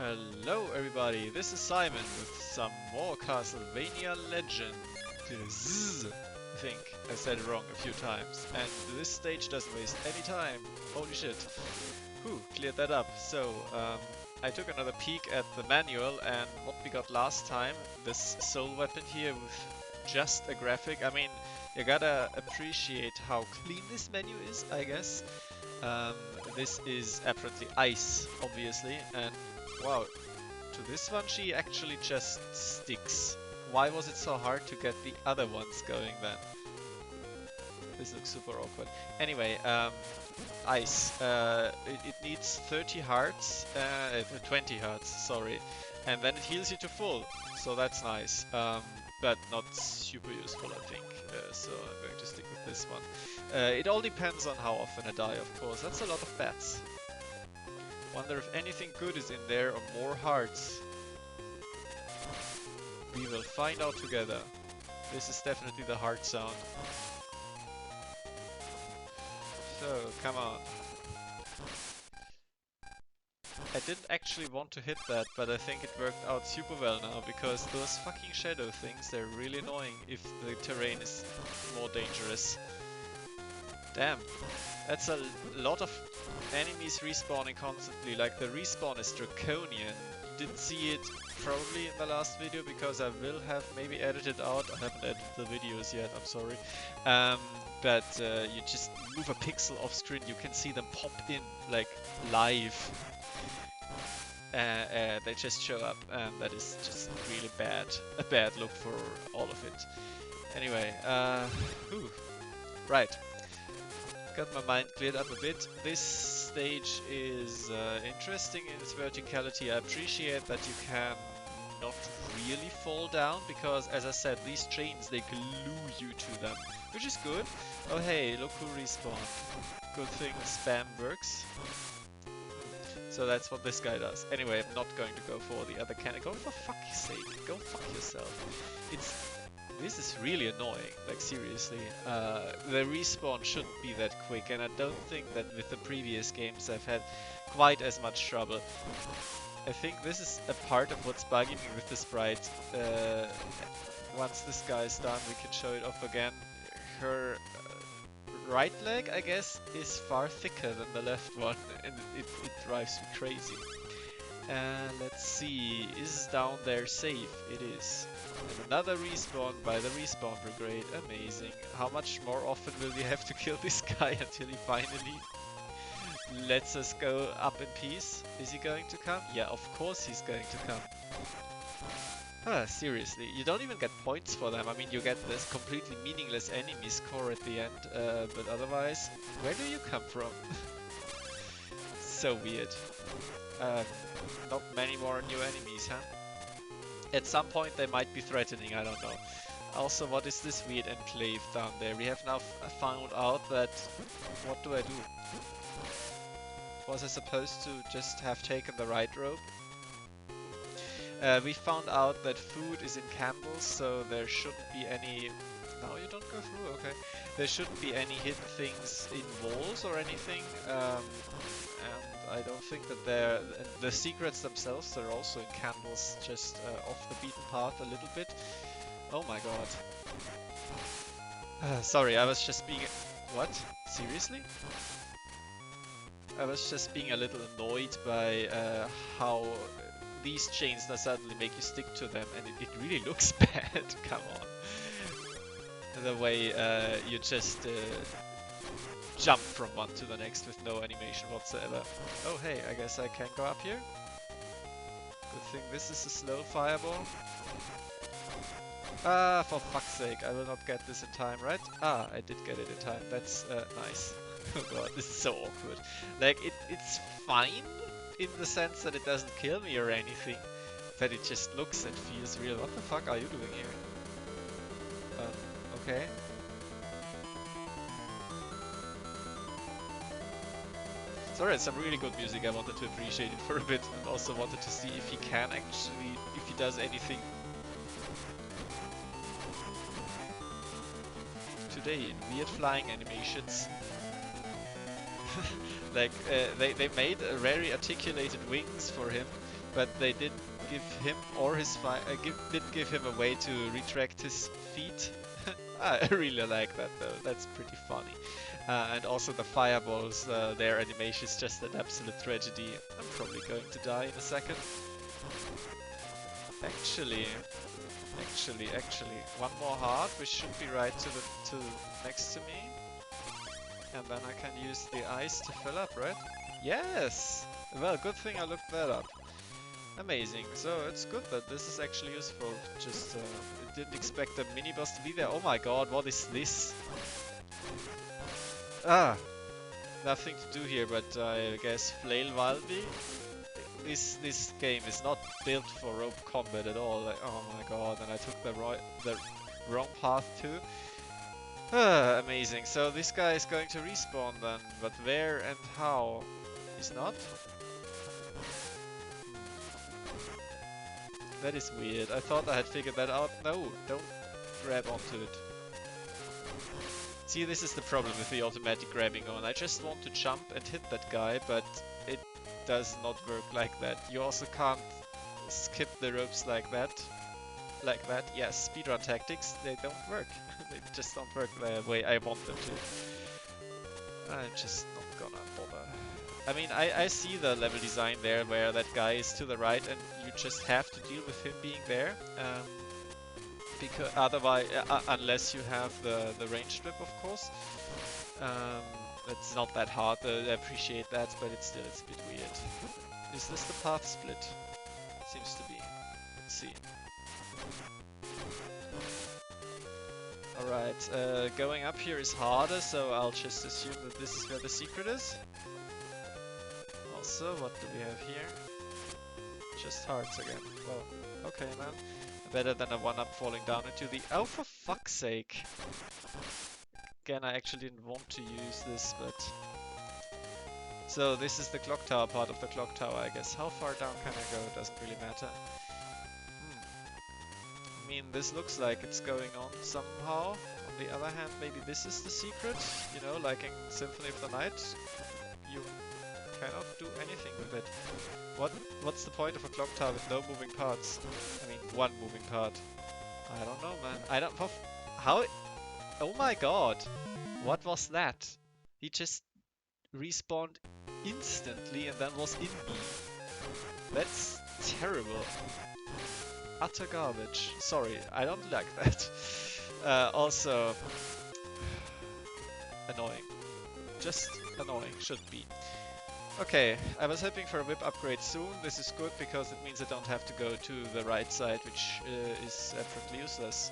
Hello everybody, this is Simon with some more Castlevania Legend. I think I said it wrong a few times. And this stage doesn't waste any time. Holy shit. Whew, cleared that up. So, I took another peek at the manual and what we got last time, this soul weapon here with just a graphic. I mean, you gotta appreciate how clean this menu is, I guess. This is apparently ice, obviously, and wow, to this one she actually just sticks. Why was it so hard to get the other ones going then? This looks super awkward. Anyway, ice. It needs 30 hearts, 20 hearts, sorry, and then it heals you to full, so that's nice. But not super useful, I think. So I'm going to stick with this one. It all depends on how often I die, of course. That's a lot of bats. Wonder if anything good is in there or more hearts. We will find out together. This is definitely the heart sound. So, come on. I didn't actually want to hit that, but I think it worked out super well now, because those fucking shadow things, they're really annoying if the terrain is more dangerous. Damn, that's a lot of enemies respawning constantly, like the respawn is draconian. You didn't see it probably in the last video, because I will have maybe edited out. I haven't edited the videos yet, I'm sorry. But you just move a pixel off screen, you can see them pop in, like, live. They just show up, and that is just really bad. A bad look for all of it. Anyway, right. Got my mind cleared up a bit. This stage is interesting in its verticality. I appreciate that you can not really fall down, because as I said, these chains, they glue you to them, which is good. Oh hey, look who respawned. Good thing spam works. So that's what this guy does. Anyway, I'm not going to go for the other cannon. Go for fuck's sake. Go fuck yourself. This is really annoying, like seriously. The respawn shouldn't be that quick, and I don't think that with the previous games I've had quite as much trouble. I think this is a part of what's bugging me with the sprite. Once this guy is done, we can show it off again. Her right leg, I guess, is far thicker than the left one, and it drives me crazy. Let's see, is down there safe? It is. And another respawn by the respawn brigade, amazing. How much more often will we have to kill this guy until he finally lets us go up in peace? Is he going to come? Yeah, of course he's going to come. Seriously, you don't even get points for them. I mean, you get this completely meaningless enemy score at the end, but otherwise, where do you come from? So weird. Not many more new enemies, huh? At some point they might be threatening, I don't know. Also, what is this weird enclave down there? We have now found out that... What do I do? Was I supposed to just have taken the right rope? We found out that food is in candles, so there shouldn't be any... No, you don't go through? Okay. There shouldn't be any hidden things in walls or anything. And I don't think that the secrets themselves are also in candles, just off the beaten path a little bit. Oh my god. Sorry, I was just being... What? Seriously? I was just being a little annoyed by how these chains now suddenly make you stick to them, and it really looks bad. Come on. The way you just jump from one to the next with no animation whatsoever. Oh hey, I guess I can go up here. Good thing this is a slow fireball. Ah, for fuck's sake, I will not get this in time, right? Ah, I did get it in time. That's nice. Oh god, this is so awkward. Like, it's fine in the sense that it doesn't kill me or anything, but it just looks and feels real. What the fuck are you doing here? Okay. Sorry, it's some really good music. I wanted to appreciate it for a bit, and also wanted to see if he can actually, if he does anything today in weird flying animations. Like, they made very articulated wings for him, but they didn't give him or his didn't give him a way to retract his feet. I really like that though. That's pretty funny. And also the fireballs, their animation is just an absolute tragedy. I'm probably going to die in a second. Actually, one more heart, which should be right to next to me, and then I can use the ice to fill up, right? Yes. Well, good thing I looked that up. Amazing. So it's good that this is actually useful. Just didn't expect a mini boss to be there. Oh my god, what is this? Ah, nothing to do here, but I guess flail Valby. This game is not built for rope combat at all. Like, oh my god, and I took the wrong path too. Amazing. So this guy is going to respawn then, but where and how? He's not? That is weird. I thought I had figured that out. No, don't grab onto it. See, this is the problem with the automatic grabbing on. I just want to jump and hit that guy, but it does not work like that. You also can't skip the ropes like that. Like that. Yes, speedrun tactics, they don't work. They just don't work the way I want them to. I'm just not gonna bother. I mean, I see the level design there where that guy is to the right and you just have to deal with him being there. Because otherwise, unless you have the ranged whip, of course. It's not that hard, I appreciate that, but it's a bit weird. Is this the path split? Seems to be. Let's see. Alright, going up here is harder, so I'll just assume that this is where the secret is. Also, what do we have here? Just hearts again. Well, okay man. Better than a one-up falling down into the... Oh, for fuck's sake! Again, I actually didn't want to use this, but... So this is the clock tower part of the clock tower, I guess. How far down can I go? It doesn't really matter. I mean, this looks like it's going on somehow. On the other hand, maybe this is the secret. You know, like in Symphony of the Night. You cannot do anything with it. What's the point of a clock tower with no moving parts? I mean, one moving part. I don't know, man. I don't... How... Oh my god! What was that? He just respawned instantly and then was in me. That's terrible. Utter garbage. Sorry, I don't like that. Also... annoying. Just annoying, should be. Okay, I was hoping for a whip upgrade soon. This is good because it means I don't have to go to the right side, which is absolutely useless.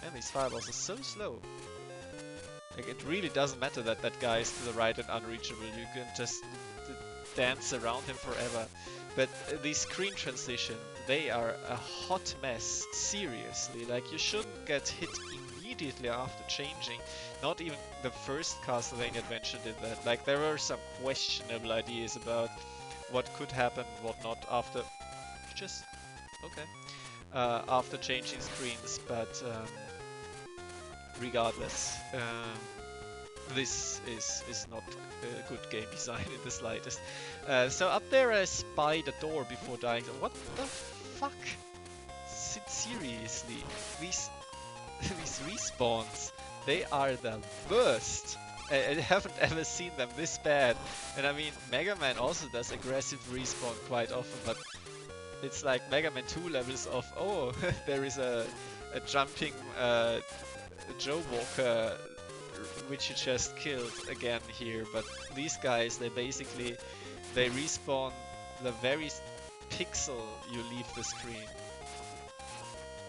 And these fireballs are so slow. Like, it really doesn't matter that that guy is to the right and unreachable. You can just dance around him forever. But these screen transitions, they are a hot mess. Seriously, like, you shouldn't get hit immediately after changing. Not even the first Castlevania adventure did that. Like, there were some questionable ideas about what could happen, what not after... Just... okay. After changing screens, but regardless, this is not good game design in the slightest. So up there I spied a door before dying. What the fuck? Seriously, these respawns, they are the worst. I haven't ever seen them this bad. And I mean, Mega Man also does aggressive respawn quite often, but it's like Mega Man 2 levels of, oh, there is a jumping Joe Walker which you just killed again here. But these guys, they respawn the very pixel you leave the screen.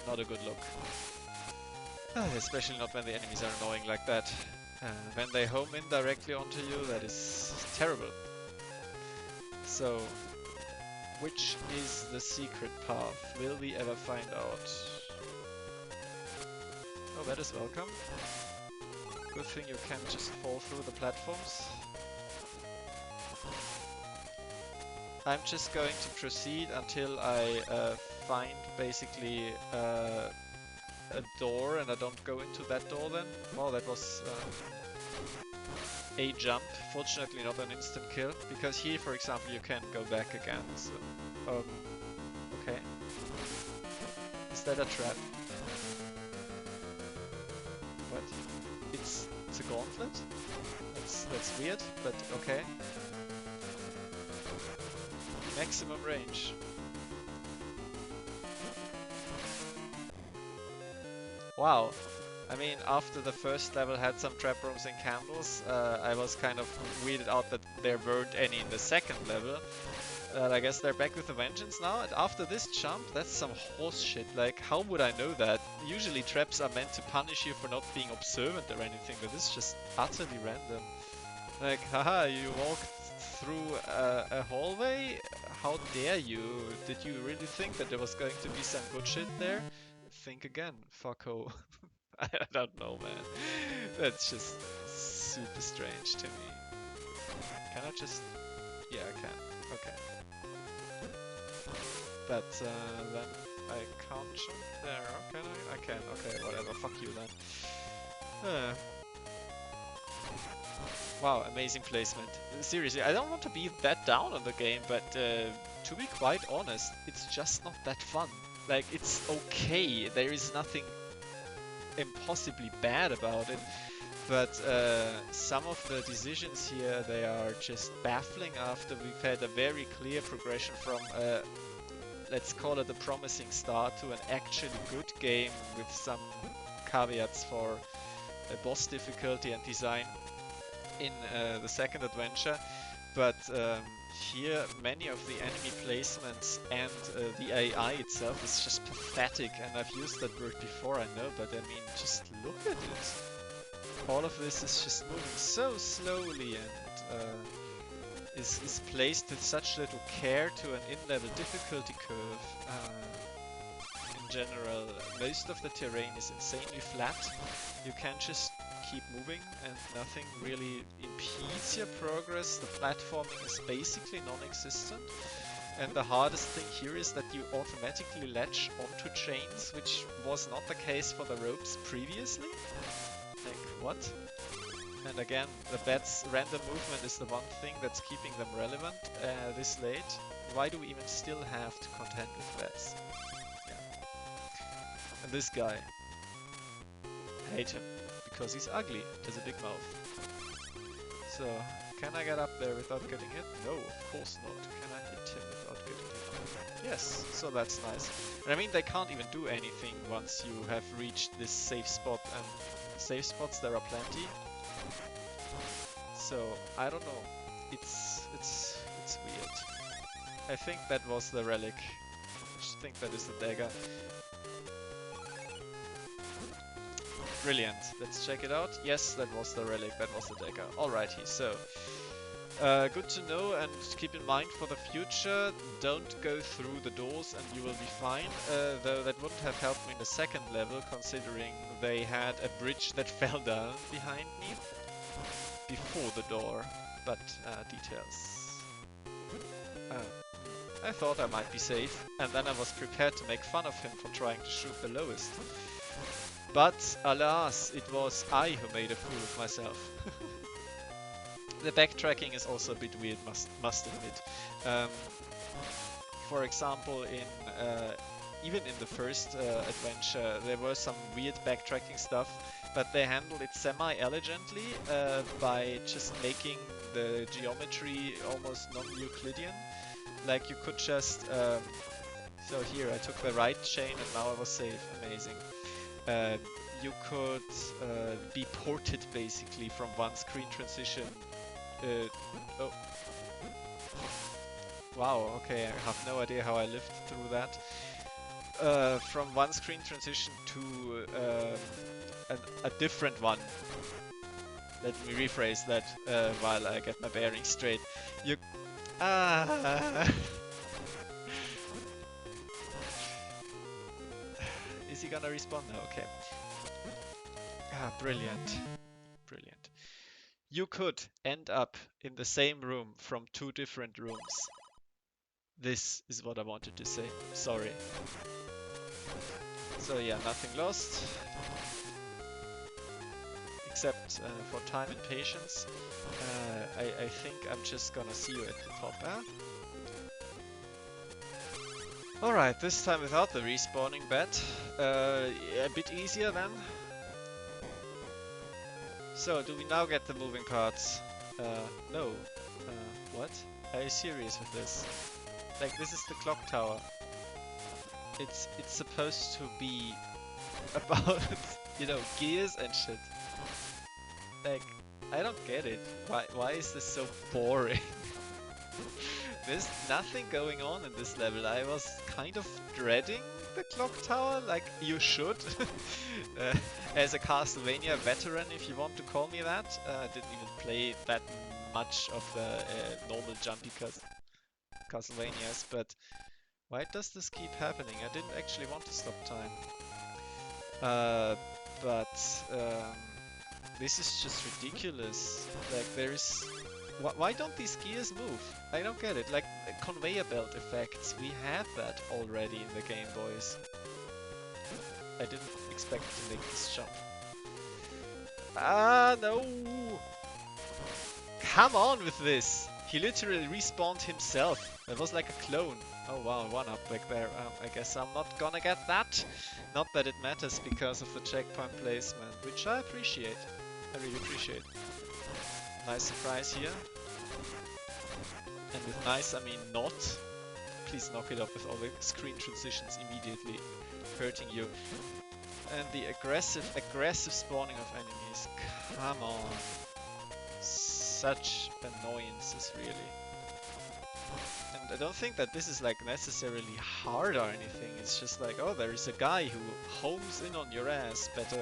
Not a good look. Especially not when the enemies are annoying like that. When they home in directly onto you, that is terrible. So, which is the secret path? Will we ever find out? Oh, that is welcome. Good thing you can just fall through the platforms. I'm just going to proceed until I find basically a door and I don't go into that door then. Wow, that was a jump. Fortunately not an instant kill, because here, for example, you can go back again. So, okay. Is that a trap? What? It's a gauntlet? That's weird, but okay. Maximum range. Wow. I mean, after the first level had some trap rooms and candles, I was kind of weirded out that there weren't any in the second level. I guess they're back with a vengeance now, and after this jump, that's some horse shit. Like, how would I know that? Usually traps are meant to punish you for not being observant or anything, but this is just utterly random. Like, haha, you walked through a hallway? How dare you? Did you really think that there was going to be some good shit there? Think again, fucko. I don't know, man. That's just super strange to me. Can I just... Yeah, I can. Okay. But then I can't jump there, can I? I can, okay, whatever, fuck you then. Wow, amazing placement. Seriously, I don't want to be that down on the game, but to be quite honest, it's just not that fun. Like, it's okay, there is nothing impossibly bad about it, but some of the decisions here, they are just baffling after we've had a very clear progression from let's call it a promising start to an actually good game with some caveats for boss difficulty and design in the second adventure. But here many of the enemy placements and the AI itself is just pathetic, and I've used that word before, I know, but I mean, just look at it. All of this is just moving so slowly and is placed with such little care to an in-level difficulty curve. In general, most of the terrain is insanely flat. You can just keep moving and nothing really impedes your progress. The platforming is basically non-existent. And the hardest thing here is that you automatically latch onto chains, which was not the case for the ropes previously. Like, what? And again, the bats' random movement is the one thing that's keeping them relevant this late. Why do we even still have to contend with bats? Yeah. And this guy. I hate him. Because he's ugly. Has a big mouth. So, can I get up there without getting hit? No, of course not. Can I hit him without getting hit? Yes, so that's nice. And I mean, they can't even do anything once you have reached this safe spot, and safe spots there are plenty. So, I don't know. It's weird. I think that was the relic. I think that is the dagger. Brilliant. Let's check it out. Yes, that was the relic. That was the dagger. Alrighty, so good to know, and keep in mind for the future, don't go through the doors and you will be fine. Though that wouldn't have helped me in the second level, considering they had a bridge that fell down behind me before the door. But details. I thought I might be safe, and then I was prepared to make fun of him for trying to shoot the lowest. But alas, it was I who made a fool of myself. The backtracking is also a bit weird, must admit. For example, even in the first adventure, there were some weird backtracking stuff, but they handled it semi-elegantly by just making the geometry almost non-Euclidean. Like, you could just... so here, I took the right chain and now I was safe. Amazing. You could be ported basically from one screen transition. Oh. Wow, okay, I have no idea how I lived through that. From one screen transition to a different one. Let me rephrase that while I get my bearings straight. You... Is he gonna respawn? No, okay. Brilliant. Brilliant. You could end up in the same room from two different rooms. This is what I wanted to say. Sorry. So yeah, nothing lost. except for time and patience. I think I'm just gonna see you at the top, huh? Alright, this time without the respawning bet. A bit easier then. So, do we now get the moving parts? No. What? Are you serious with this? Like, this is the clock tower. It's supposed to be about, you know, gears and shit. Like, I don't get it. Why is this so boring? There's nothing going on in this level. I was kind of dreading the clock tower, like you should. As a Castlevania veteran, if you want to call me that. I didn't even play that much of the normal jumpy Castlevanias, but why does this keep happening? I didn't actually want to stop time. But this is just ridiculous. Like, there's... Why don't these gears move? I don't get it. Like, conveyor belt effects, we have that already in the Game Boys. I didn't expect to make this jump. Ah, no! Come on with this! He literally respawned himself. It was like a clone. Oh wow, one up back there. I guess I'm not gonna get that. Not that it matters because of the checkpoint placement, which I appreciate. I really appreciate. Nice surprise here. And with nice, I mean not. Please knock it up with all the screen transitions immediately hurting you. And the aggressive spawning of enemies. Come on. Such annoyances, really. And I don't think that this is like necessarily hard or anything. It's just like, oh, there is a guy who homes in on your ass. Better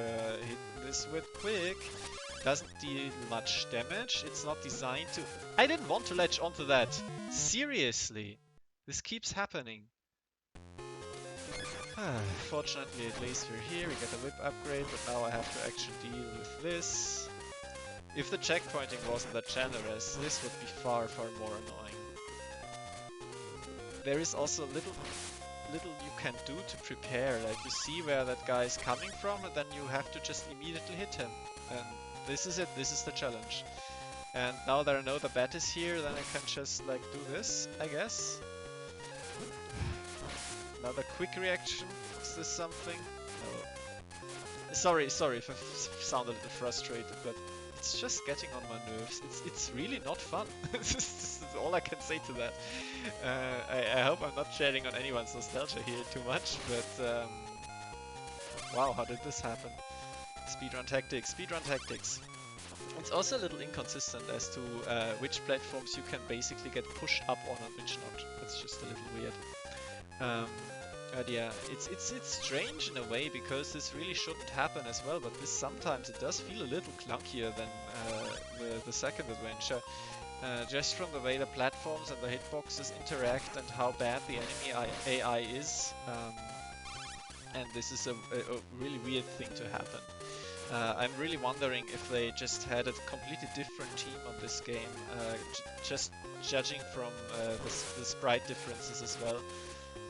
hit this with quick. Doesn't deal much damage. It's not designed to... I didn't want to latch onto that. Seriously. This keeps happening. Fortunately, at least we're here. We get a whip upgrade, but now I have to actually deal with this. If the checkpointing wasn't that generous, this would be far, far more annoying. There is also little you can do to prepare. Like, you see where that guy is coming from, and then you have to just immediately hit him. And this is it, this is the challenge. And now that I know the bat is here, then I can just like do this, I guess. Another quick reaction. Is this something? No. Sorry if I sound a little frustrated, but it's just getting on my nerves. It's really not fun. This is all I can say to that. I hope I'm not sharing on anyone's nostalgia here too much, but wow, how did this happen? Speedrun tactics. It's also a little inconsistent as to which platforms you can basically get pushed up on and which not. That's just a little weird. But yeah, it's strange in a way because this really shouldn't happen as well. But this sometimes it does feel a little clunkier than the second adventure. Just from the way the platforms and the hitboxes interact and how bad the enemy AI is. And this is a really weird thing to happen. I'm really wondering if they just had a completely different team on this game, just judging from the sprite differences as well.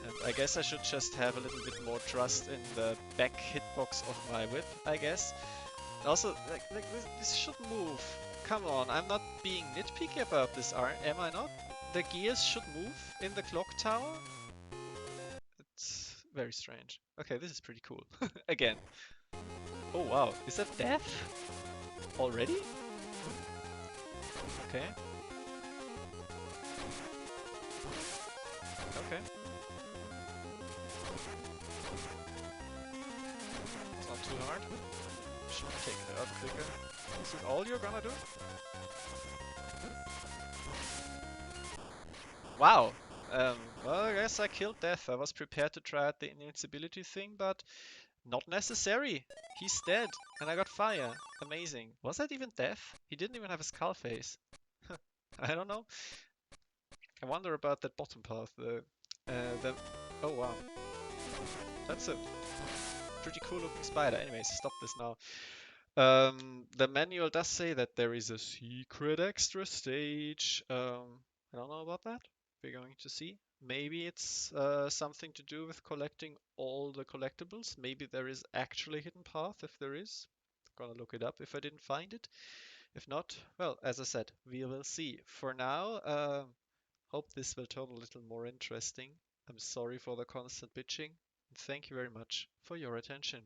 And I guess I should just have a little bit more trust in the back hitbox of my whip, I guess. Also, like this should move. Come on, I'm not being nitpicky about this, am I not? The gears should move in the clock tower? It's very strange. Okay, this is pretty cool. Again. Oh wow, is that death? Already? Okay. Okay. It's not too hard. Should take it out quicker. Is this all you're gonna do? Wow! Well, I guess I killed Death. I was prepared to try out the invincibility thing, but not necessary. He's dead, and I got fire. Amazing. Was that even Death? He didn't even have a skull face. I don't know. I wonder about that bottom path. Oh wow. That's a pretty cool looking spider. Anyways, stop this now. The manual does say that there is a secret extra stage. I don't know about that. We're going to see. Maybe it's something to do with collecting all the collectibles. Maybe there is actually a hidden path if there is. Gonna look it up if I didn't find it. If not, well, as I said, we will see. For now, hope this will turn a little more interesting. I'm sorry for the constant bitching. Thank you very much for your attention.